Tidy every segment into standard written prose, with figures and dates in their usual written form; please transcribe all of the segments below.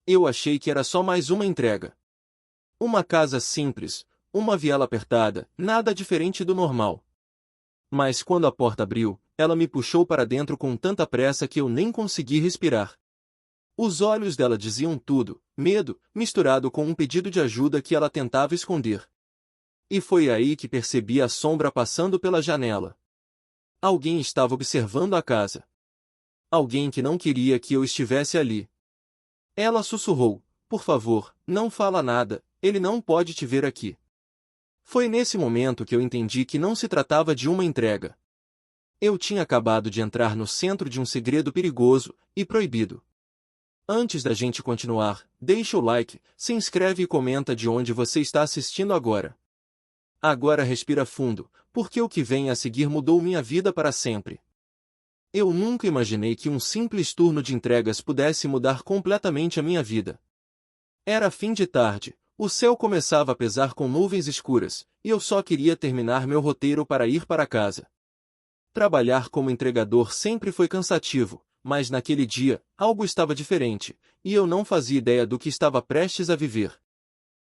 Eu achei que era só mais uma entrega. Uma casa simples, uma viela apertada, nada diferente do normal. Mas quando a porta abriu, ela me puxou para dentro com tanta pressa que eu nem consegui respirar. Os olhos dela diziam tudo, medo, misturado com um pedido de ajuda que ela tentava esconder. E foi aí que percebi a sombra passando pela janela. Alguém estava observando a casa. Alguém que não queria que eu estivesse ali. Ela sussurrou: "Por favor, não fala nada, ele não pode te ver aqui." Foi nesse momento que eu entendi que não se tratava de uma entrega. Eu tinha acabado de entrar no centro de um segredo perigoso e proibido. Antes da gente continuar, deixa o like, se inscreve e comenta de onde você está assistindo agora. Agora respira fundo, porque o que vem a seguir mudou minha vida para sempre. Eu nunca imaginei que um simples turno de entregas pudesse mudar completamente a minha vida. Era fim de tarde, o céu começava a pesar com nuvens escuras, e eu só queria terminar meu roteiro para ir para casa. Trabalhar como entregador sempre foi cansativo, mas naquele dia, algo estava diferente, e eu não fazia ideia do que estava prestes a viver.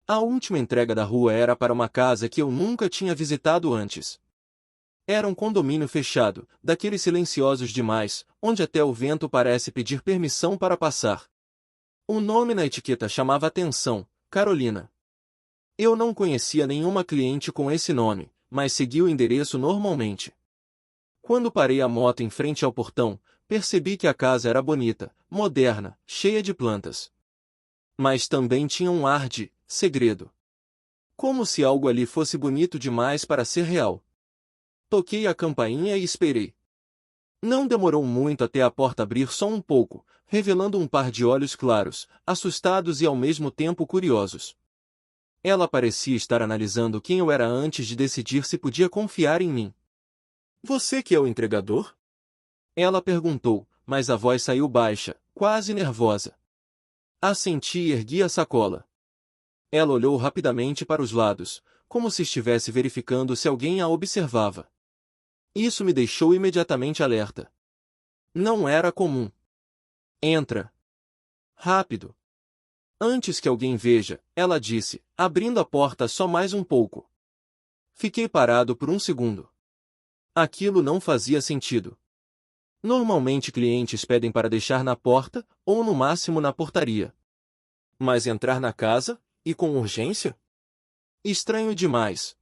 A última entrega da rua era para uma casa que eu nunca tinha visitado antes. Era um condomínio fechado, daqueles silenciosos demais, onde até o vento parece pedir permissão para passar. O nome na etiqueta chamava atenção: Carolina. Eu não conhecia nenhuma cliente com esse nome, mas segui o endereço normalmente. Quando parei a moto em frente ao portão, percebi que a casa era bonita, moderna, cheia de plantas. Mas também tinha um ar de segredo. Como se algo ali fosse bonito demais para ser real. Toquei a campainha e esperei. Não demorou muito até a porta abrir só um pouco, revelando um par de olhos claros, assustados e ao mesmo tempo curiosos. Ela parecia estar analisando quem eu era antes de decidir se podia confiar em mim. "Você que é o entregador?" Ela perguntou, mas a voz saiu baixa, quase nervosa. Assenti e ergui a sacola. Ela olhou rapidamente para os lados, como se estivesse verificando se alguém a observava. Isso me deixou imediatamente alerta. Não era comum. "Entra. Rápido." Antes que alguém veja, ela disse, abrindo a porta só mais um pouco. Fiquei parado por um segundo. Aquilo não fazia sentido. Normalmente clientes pedem para deixar na porta, ou no máximo na portaria. Mas entrar na casa? E com urgência? Estranho demais.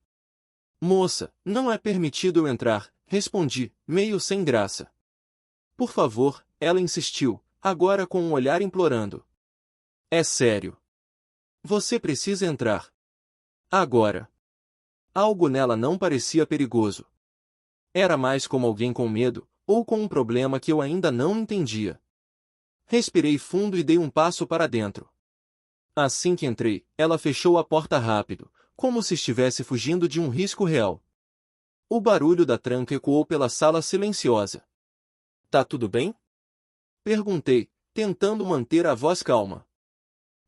"Moça, não é permitido eu entrar", respondi, meio sem graça. "Por favor", ela insistiu, agora com um olhar implorando. "É sério. Você precisa entrar. Agora." Algo nela não parecia perigoso. Era mais como alguém com medo, ou com um problema que eu ainda não entendia. Respirei fundo e dei um passo para dentro. Assim que entrei, ela fechou a porta rápido, como se estivesse fugindo de um risco real. O barulho da tranca ecoou pela sala silenciosa. "Tá tudo bem?" perguntei, tentando manter a voz calma.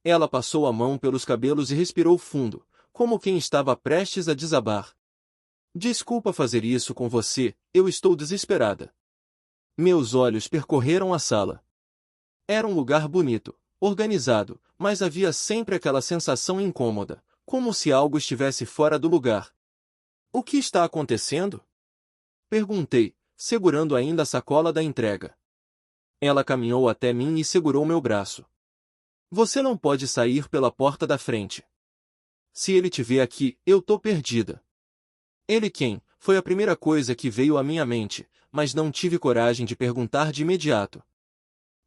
Ela passou a mão pelos cabelos e respirou fundo, como quem estava prestes a desabar. "Desculpa fazer isso com você, eu estou desesperada." Meus olhos percorreram a sala. Era um lugar bonito, organizado, mas havia sempre aquela sensação incômoda, como se algo estivesse fora do lugar. "O que está acontecendo?" perguntei, segurando ainda a sacola da entrega. Ela caminhou até mim e segurou meu braço. "Você não pode sair pela porta da frente. Se ele te vê aqui, eu tô perdida." "Ele quem?" foi a primeira coisa que veio à minha mente, mas não tive coragem de perguntar de imediato.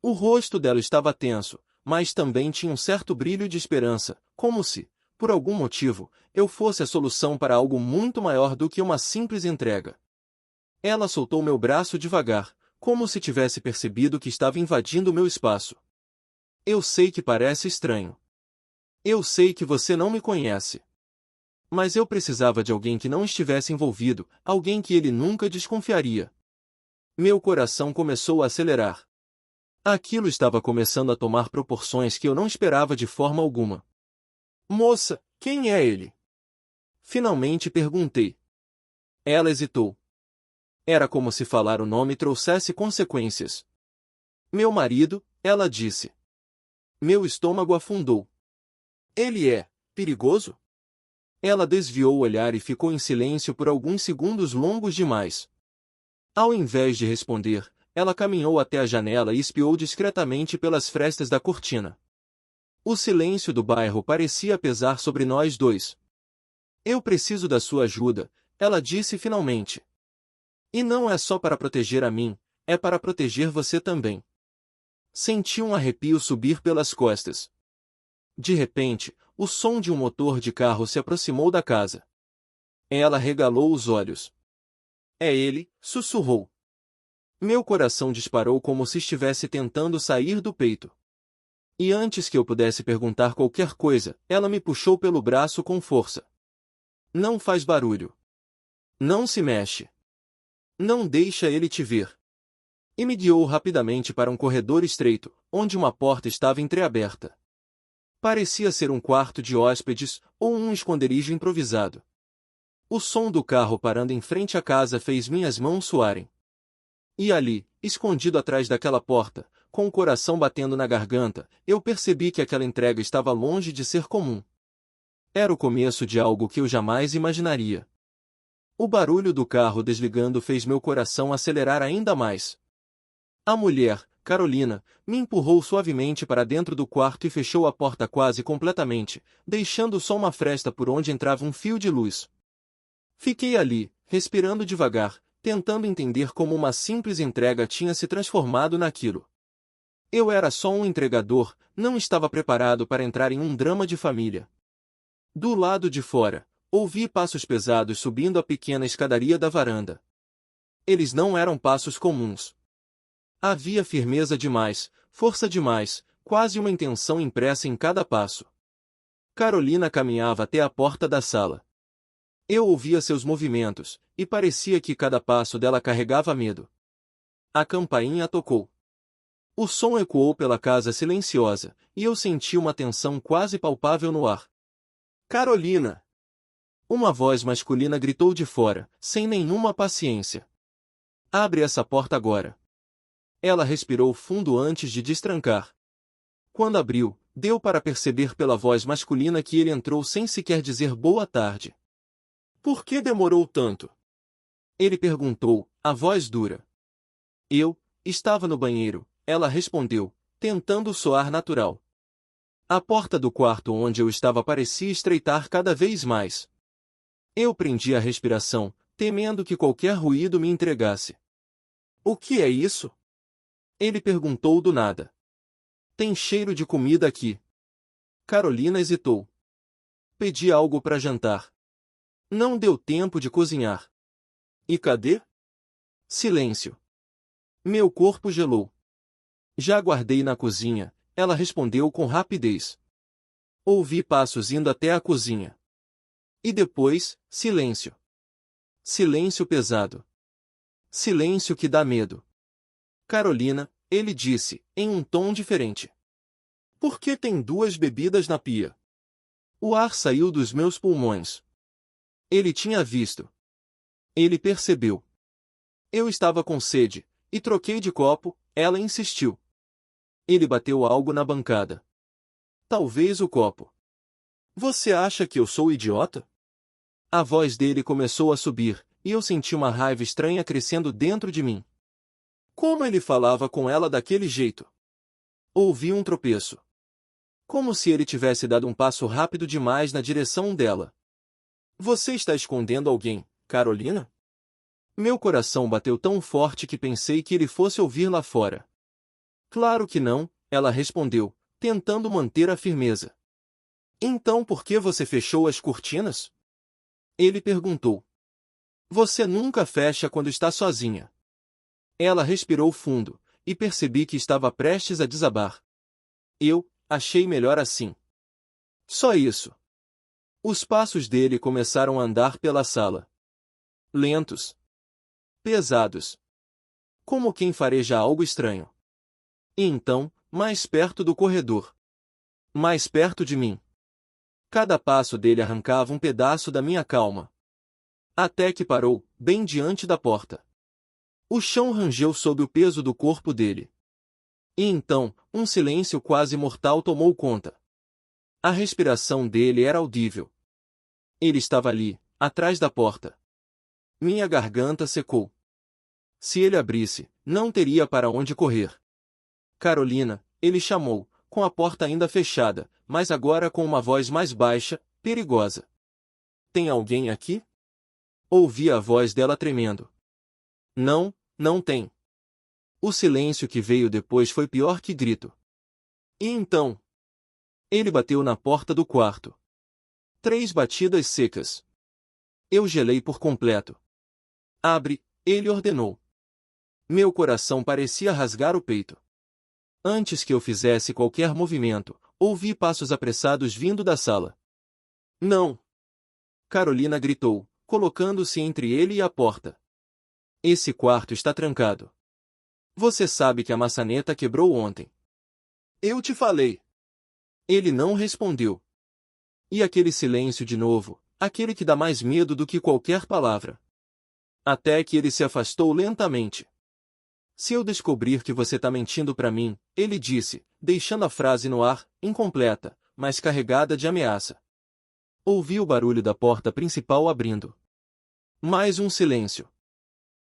O rosto dela estava tenso, mas também tinha um certo brilho de esperança, como se, por algum motivo, eu fosse a solução para algo muito maior do que uma simples entrega. Ela soltou meu braço devagar, como se tivesse percebido que estava invadindo meu espaço. "Eu sei que parece estranho. Eu sei que você não me conhece. Mas eu precisava de alguém que não estivesse envolvido, alguém que ele nunca desconfiaria." Meu coração começou a acelerar. Aquilo estava começando a tomar proporções que eu não esperava de forma alguma. "Moça, quem é ele?" finalmente perguntei. Ela hesitou. Era como se falar o nome trouxesse consequências. "Meu marido", ela disse. Meu estômago afundou. Ele é perigoso? Ela desviou o olhar e ficou em silêncio por alguns segundos longos demais. Ao invés de responder, ela caminhou até a janela e espiou discretamente pelas frestas da cortina. O silêncio do bairro parecia pesar sobre nós dois. Eu preciso da sua ajuda, ela disse finalmente. E não é só para proteger a mim, é para proteger você também. Senti um arrepio subir pelas costas. De repente, o som de um motor de carro se aproximou da casa. Ela regalou os olhos. É ele, sussurrou. Meu coração disparou como se estivesse tentando sair do peito. E antes que eu pudesse perguntar qualquer coisa, ela me puxou pelo braço com força. Não faz barulho. Não se mexe. Não deixa ele te ver. E me guiou rapidamente para um corredor estreito, onde uma porta estava entreaberta. Parecia ser um quarto de hóspedes ou um esconderijo improvisado. O som do carro parando em frente à casa fez minhas mãos suarem. E ali, escondido atrás daquela porta, com o coração batendo na garganta, eu percebi que aquela entrega estava longe de ser comum. Era o começo de algo que eu jamais imaginaria. O barulho do carro desligando fez meu coração acelerar ainda mais. A mulher, Carolina, me empurrou suavemente para dentro do quarto e fechou a porta quase completamente, deixando só uma fresta por onde entrava um fio de luz. Fiquei ali, respirando devagar, tentando entender como uma simples entrega tinha se transformado naquilo. Eu era só um entregador, não estava preparado para entrar em um drama de família. Do lado de fora, ouvi passos pesados subindo a pequena escadaria da varanda. Eles não eram passos comuns. Havia firmeza demais, força demais, quase uma intenção impressa em cada passo. Carolina caminhava até a porta da sala. Eu ouvia seus movimentos, e parecia que cada passo dela carregava medo. A campainha tocou. O som ecoou pela casa silenciosa, e eu senti uma tensão quase palpável no ar. Carolina! Uma voz masculina gritou de fora, sem nenhuma paciência. Abre essa porta agora. Ela respirou fundo antes de destrancar. Quando abriu, deu para perceber pela voz masculina que ele entrou sem sequer dizer boa tarde. Por que demorou tanto? Ele perguntou, a voz dura. Eu estava no banheiro, ela respondeu, tentando soar natural. A porta do quarto onde eu estava parecia estreitar cada vez mais. Eu prendi a respiração, temendo que qualquer ruído me entregasse. O que é isso? Ele perguntou do nada. Tem cheiro de comida aqui. Carolina hesitou. Pedi algo para jantar. Não deu tempo de cozinhar. E cadê? Silêncio. Meu corpo gelou. Já guardei na cozinha, ela respondeu com rapidez. Ouvi passos indo até a cozinha. E depois, silêncio. Silêncio pesado. Silêncio que dá medo. Carolina, ele disse, em um tom diferente. Por que tem 2 bebidas na pia? O ar saiu dos meus pulmões. Ele tinha visto. Ele percebeu. Eu estava com sede, e troquei de copo, ela insistiu. Ele bateu algo na bancada. Talvez o copo. Você acha que eu sou idiota? A voz dele começou a subir, e eu senti uma raiva estranha crescendo dentro de mim. Como ele falava com ela daquele jeito? Ouvi um tropeço. Como se ele tivesse dado um passo rápido demais na direção dela. Você está escondendo alguém, Carolina? Meu coração bateu tão forte que pensei que ele fosse ouvir lá fora. Claro que não, ela respondeu, tentando manter a firmeza. Então por que você fechou as cortinas? Ele perguntou. Você nunca fecha quando está sozinha. Ela respirou fundo, e percebi que estava prestes a desabar. Eu achei melhor assim. Só isso. Os passos dele começaram a andar pela sala. Lentos. Pesados. Como quem fareja algo estranho. E então, mais perto do corredor. Mais perto de mim. Cada passo dele arrancava um pedaço da minha calma. Até que parou, bem diante da porta. O chão rangeu sob o peso do corpo dele. E então, um silêncio quase mortal tomou conta. A respiração dele era audível. Ele estava ali, atrás da porta. Minha garganta secou. Se ele abrisse, não teria para onde correr. Carolina, ele chamou, com a porta ainda fechada, mas agora com uma voz mais baixa, perigosa. Tem alguém aqui? Ouvi a voz dela tremendo. Não, não tem. O silêncio que veio depois foi pior que grito. E então? Ele bateu na porta do quarto. 3 batidas secas. Eu gelei por completo. Abre, ele ordenou. Meu coração parecia rasgar o peito. Antes que eu fizesse qualquer movimento, ouvi passos apressados vindo da sala. Não! Carolina gritou, colocando-se entre ele e a porta. Esse quarto está trancado. Você sabe que a maçaneta quebrou ontem. Eu te falei. Ele não respondeu. E aquele silêncio de novo, aquele que dá mais medo do que qualquer palavra. Até que ele se afastou lentamente. Se eu descobrir que você está mentindo para mim, ele disse, deixando a frase no ar, incompleta, mas carregada de ameaça. Ouvi o barulho da porta principal abrindo. Mais um silêncio.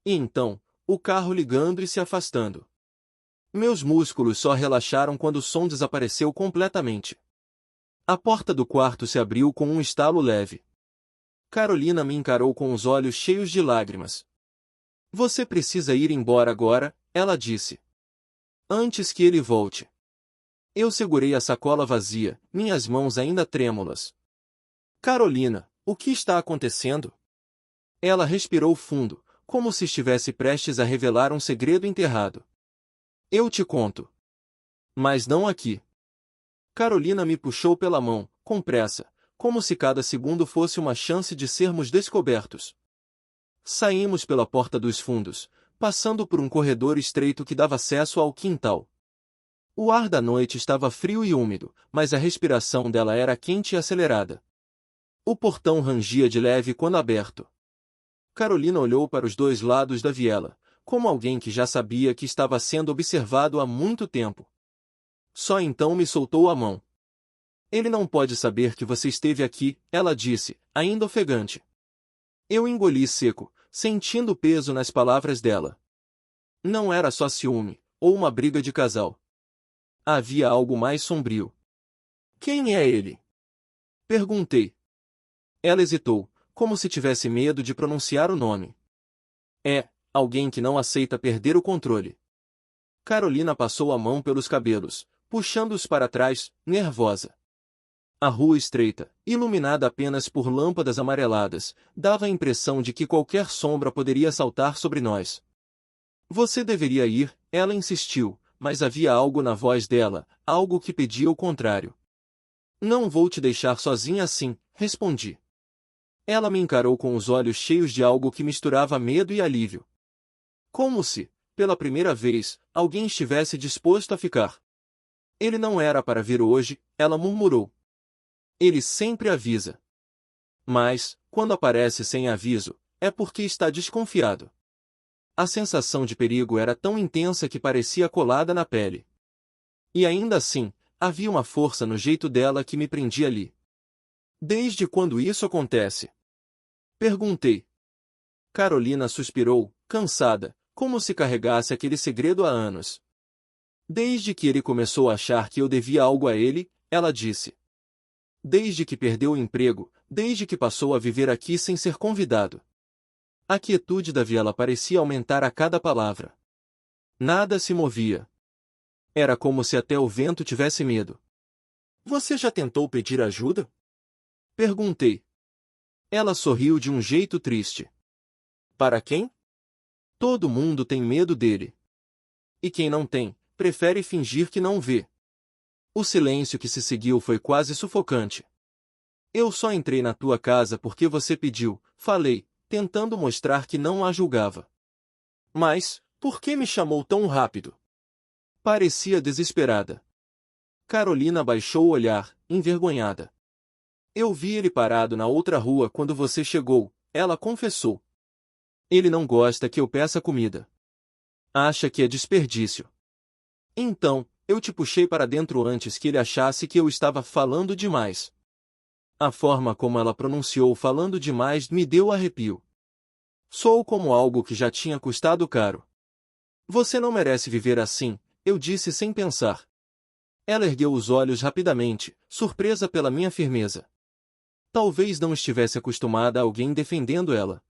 E então, o carro ligando e se afastando. Meus músculos só relaxaram quando o som desapareceu completamente. A porta do quarto se abriu com um estalo leve. Carolina me encarou com os olhos cheios de lágrimas. Você precisa ir embora agora, ela disse. Antes que ele volte. Eu segurei a sacola vazia, minhas mãos ainda trêmulas. Carolina, o que está acontecendo? Ela respirou fundo, como se estivesse prestes a revelar um segredo enterrado. Eu te conto. Mas não aqui. Carolina me puxou pela mão, com pressa, como se cada segundo fosse uma chance de sermos descobertos. Saímos pela porta dos fundos, passando por um corredor estreito que dava acesso ao quintal. O ar da noite estava frio e úmido, mas a respiração dela era quente e acelerada. O portão rangia de leve quando aberto. Carolina olhou para os 2 lados da viela, como alguém que já sabia que estava sendo observado há muito tempo. Só então me soltou a mão. Ele não pode saber que você esteve aqui, ela disse, ainda ofegante. Eu engoli seco, sentindo o peso nas palavras dela. Não era só ciúme, ou uma briga de casal. Havia algo mais sombrio. Quem é ele? Perguntei. Ela hesitou, como se tivesse medo de pronunciar o nome. É, alguém que não aceita perder o controle. Carolina passou a mão pelos cabelos, puxando-os para trás, nervosa. A rua estreita, iluminada apenas por lâmpadas amareladas, dava a impressão de que qualquer sombra poderia saltar sobre nós. Você deveria ir, ela insistiu, mas havia algo na voz dela, algo que pedia o contrário. Não vou te deixar sozinha assim, respondi. Ela me encarou com os olhos cheios de algo que misturava medo e alívio. Como se, pela primeira vez, alguém estivesse disposto a ficar. Ele não era para vir hoje, ela murmurou. Ele sempre avisa. Mas, quando aparece sem aviso, é porque está desconfiado. A sensação de perigo era tão intensa que parecia colada na pele. E ainda assim, havia uma força no jeito dela que me prendia ali. Desde quando isso acontece? Perguntei. Carolina suspirou, cansada, como se carregasse aquele segredo há anos. Desde que ele começou a achar que eu devia algo a ele, ela disse. Desde que perdeu o emprego, desde que passou a viver aqui sem ser convidado. A quietude da viela parecia aumentar a cada palavra. Nada se movia. Era como se até o vento tivesse medo. Você já tentou pedir ajuda? Perguntei. Ela sorriu de um jeito triste. Para quem? Todo mundo tem medo dele. E quem não tem, prefere fingir que não vê. O silêncio que se seguiu foi quase sufocante. Eu só entrei na tua casa porque você pediu, falei, tentando mostrar que não a julgava. Mas, por que me chamou tão rápido? Parecia desesperada. Carolina baixou o olhar, envergonhada. Eu vi ele parado na outra rua quando você chegou, ela confessou. Ele não gosta que eu peça comida. Acha que é desperdício. Então, eu te puxei para dentro antes que ele achasse que eu estava falando demais. A forma como ela pronunciou falando demais me deu arrepio. Soou como algo que já tinha custado caro. Você não merece viver assim, eu disse sem pensar. Ela ergueu os olhos rapidamente, surpresa pela minha firmeza. Talvez não estivesse acostumada a alguém defendendo ela.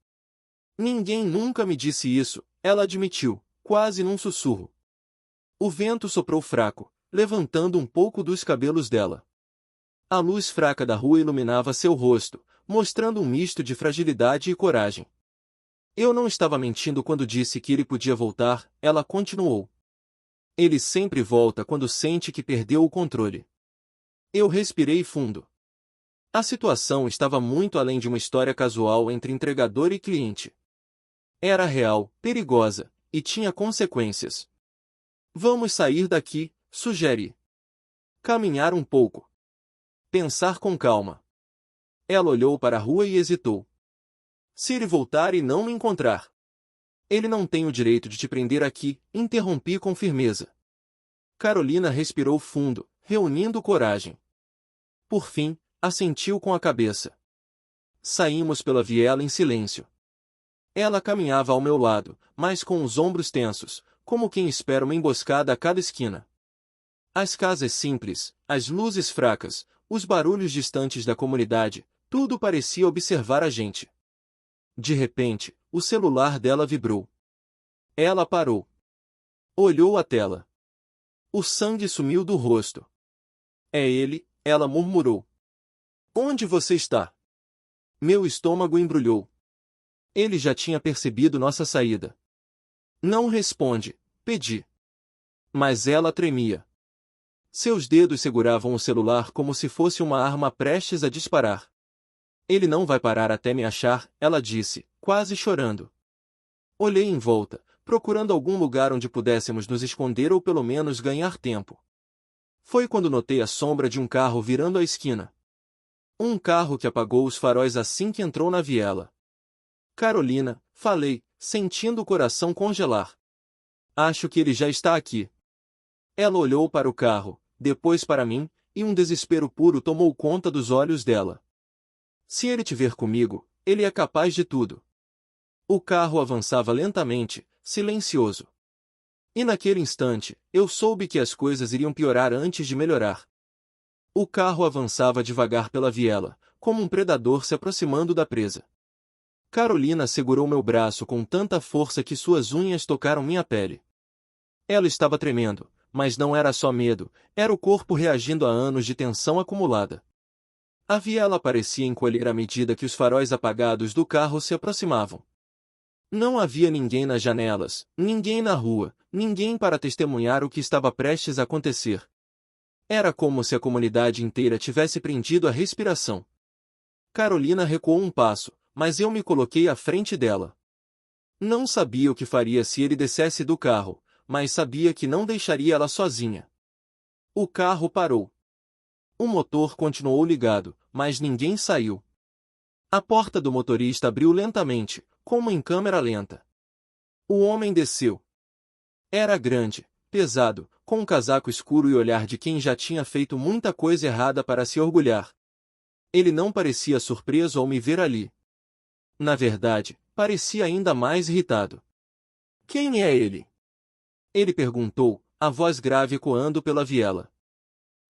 Ninguém nunca me disse isso, ela admitiu, quase num sussurro. O vento soprou fraco, levantando um pouco dos cabelos dela. A luz fraca da rua iluminava seu rosto, mostrando um misto de fragilidade e coragem. Eu não estava mentindo quando disse que ele podia voltar, ela continuou. Ele sempre volta quando sente que perdeu o controle. Eu respirei fundo. A situação estava muito além de uma história casual entre entregador e cliente. Era real, perigosa, e tinha consequências. Vamos sair daqui, sugere. Caminhar um pouco. Pensar com calma. Ela olhou para a rua e hesitou. Se ele voltar e não me encontrar? Ele não tem o direito de te prender aqui, interrompi com firmeza. Carolina respirou fundo, reunindo coragem. Por fim, assentiu com a cabeça. Saímos pela viela em silêncio. Ela caminhava ao meu lado, mas com os ombros tensos, como quem espera uma emboscada a cada esquina. As casas simples, as luzes fracas, os barulhos distantes da comunidade, tudo parecia observar a gente. De repente, o celular dela vibrou. Ela parou. Olhou a tela. O sangue sumiu do rosto. É ele, ela murmurou. Onde você está? Meu estômago embrulhou. Ele já tinha percebido nossa saída. Não responde, pedi. Mas ela tremia. Seus dedos seguravam o celular como se fosse uma arma prestes a disparar. Ele não vai parar até me achar, ela disse, quase chorando. Olhei em volta, procurando algum lugar onde pudéssemos nos esconder ou pelo menos ganhar tempo. Foi quando notei a sombra de um carro virando a esquina. Um carro que apagou os faróis assim que entrou na viela. Carolina, falei, sentindo o coração congelar. Acho que ele já está aqui. Ela olhou para o carro, depois para mim, e um desespero puro tomou conta dos olhos dela. Se ele te ver comigo, ele é capaz de tudo. O carro avançava lentamente, silencioso. E naquele instante, eu soube que as coisas iriam piorar antes de melhorar. O carro avançava devagar pela viela, como um predador se aproximando da presa. Carolina segurou meu braço com tanta força que suas unhas tocaram minha pele. Ela estava tremendo, mas não era só medo, era o corpo reagindo a anos de tensão acumulada. A viela parecia encolher à medida que os faróis apagados do carro se aproximavam. Não havia ninguém nas janelas, ninguém na rua, ninguém para testemunhar o que estava prestes a acontecer. Era como se a comunidade inteira tivesse prendido a respiração. Carolina recuou um passo, mas eu me coloquei à frente dela. Não sabia o que faria se ele descesse do carro, mas sabia que não deixaria ela sozinha. O carro parou. O motor continuou ligado, mas ninguém saiu. A porta do motorista abriu lentamente, como em câmera lenta. O homem desceu. Era grande, pesado, com um casaco escuro e olhar de quem já tinha feito muita coisa errada para se orgulhar. Ele não parecia surpreso ao me ver ali. Na verdade, parecia ainda mais irritado. Quem é ele? Ele perguntou, a voz grave ecoando pela viela.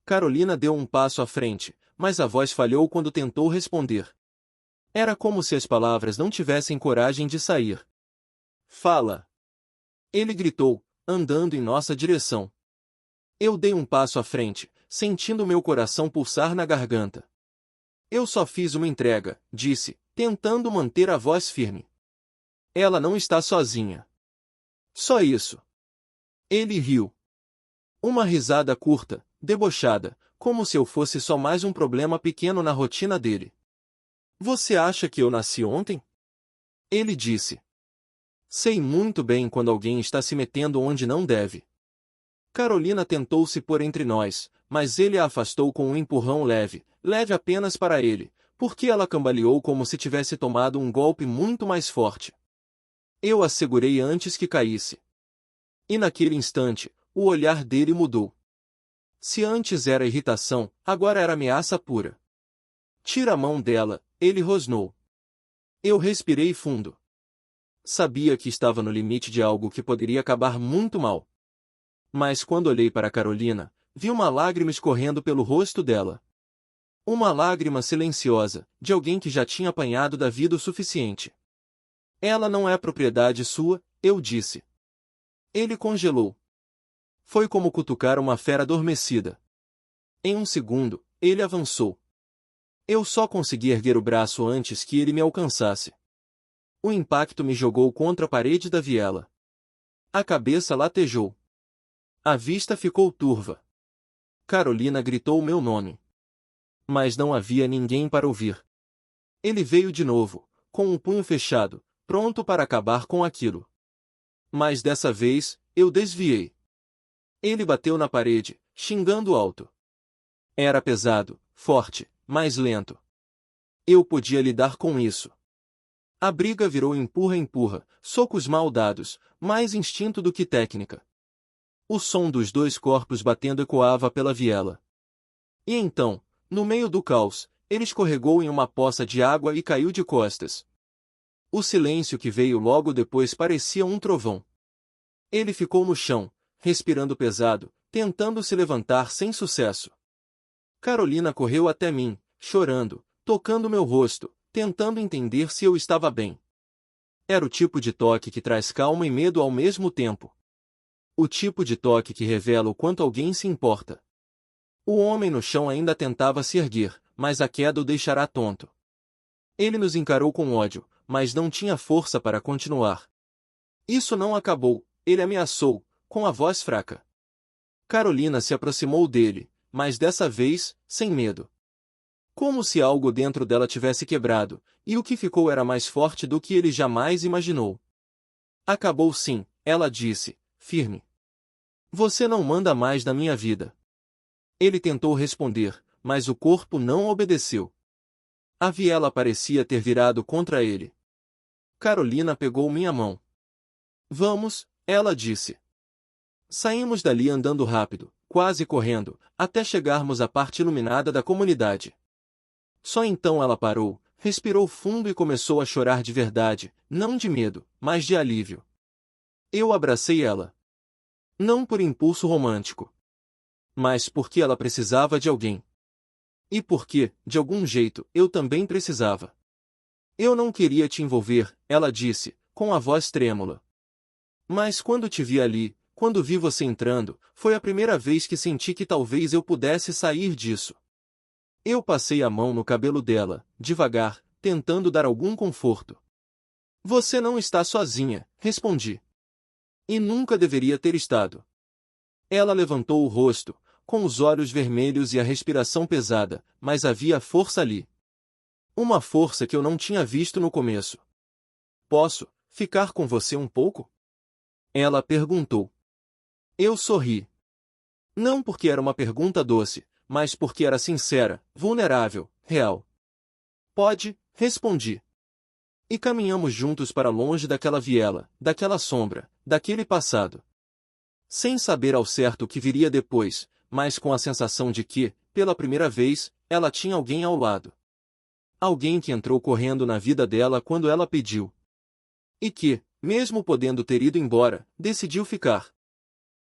Carolina deu um passo à frente, mas a voz falhou quando tentou responder. Era como se as palavras não tivessem coragem de sair. Fala! Ele gritou, andando em nossa direção. Eu dei um passo à frente, sentindo meu coração pulsar na garganta. Eu só fiz uma entrega, disse, tentando manter a voz firme. Ela não está sozinha. Só isso. Ele riu. Uma risada curta, debochada, como se eu fosse só mais um problema pequeno na rotina dele. Você acha que eu nasci ontem? Ele disse. Sei muito bem quando alguém está se metendo onde não deve. Carolina tentou se pôr entre nós, mas ele a afastou com um empurrão leve, leve apenas para ele, porque ela cambaleou como se tivesse tomado um golpe muito mais forte. Eu a segurei antes que caísse. E naquele instante, o olhar dele mudou. Se antes era irritação, agora era ameaça pura. Tira a mão dela, ele rosnou. Eu respirei fundo. Sabia que estava no limite de algo que poderia acabar muito mal. Mas quando olhei para Carolina, vi uma lágrima escorrendo pelo rosto dela. Uma lágrima silenciosa, de alguém que já tinha apanhado da vida o suficiente. Ela não é propriedade sua, eu disse. Ele congelou. Foi como cutucar uma fera adormecida. Em um segundo, ele avançou. Eu só consegui erguer o braço antes que ele me alcançasse. O impacto me jogou contra a parede da viela. A cabeça latejou. A vista ficou turva. Carolina gritou meu nome. Mas não havia ninguém para ouvir. Ele veio de novo, com o punho fechado, pronto para acabar com aquilo. Mas dessa vez, eu desviei. Ele bateu na parede, xingando alto. Era pesado, forte, mas lento. Eu podia lidar com isso. A briga virou empurra-empurra, socos mal dados, mais instinto do que técnica. O som dos dois corpos batendo ecoava pela viela. E então, no meio do caos, ele escorregou em uma poça de água e caiu de costas. O silêncio que veio logo depois parecia um trovão. Ele ficou no chão, respirando pesado, tentando se levantar sem sucesso. Carolina correu até mim, chorando, tocando meu rosto, tentando entender se eu estava bem. Era o tipo de toque que traz calma e medo ao mesmo tempo. O tipo de toque que revela o quanto alguém se importa. O homem no chão ainda tentava se erguer, mas a queda o deixará tonto. Ele nos encarou com ódio, mas não tinha força para continuar. Isso não acabou, ele ameaçou, com a voz fraca. Carolina se aproximou dele, mas dessa vez, sem medo. Como se algo dentro dela tivesse quebrado, e o que ficou era mais forte do que ele jamais imaginou. Acabou sim, ela disse, firme. Você não manda mais na minha vida. Ele tentou responder, mas o corpo não obedeceu. A viela parecia ter virado contra ele. Carolina pegou minha mão. Vamos, ela disse. Saímos dali andando rápido, quase correndo, até chegarmos à parte iluminada da comunidade. Só então ela parou, respirou fundo e começou a chorar de verdade, não de medo, mas de alívio. Eu abracei ela. Não por impulso romântico. Mas porque ela precisava de alguém. E porque, de algum jeito, eu também precisava. Eu não queria te envolver, ela disse, com a voz trêmula. Mas quando te vi ali, quando vi você entrando, foi a primeira vez que senti que talvez eu pudesse sair disso. Eu passei a mão no cabelo dela, devagar, tentando dar algum conforto. Você não está sozinha, respondi. E nunca deveria ter estado. Ela levantou o rosto, com os olhos vermelhos e a respiração pesada, mas havia força ali. Uma força que eu não tinha visto no começo. Posso ficar com você um pouco? Ela perguntou. Eu sorri. Não porque era uma pergunta doce, mas porque era sincera, vulnerável, real. Pode, respondi. E caminhamos juntos para longe daquela viela, daquela sombra, daquele passado. Sem saber ao certo o que viria depois, mas com a sensação de que, pela primeira vez, ela tinha alguém ao lado. Alguém que entrou correndo na vida dela quando ela pediu. E que, mesmo podendo ter ido embora, decidiu ficar.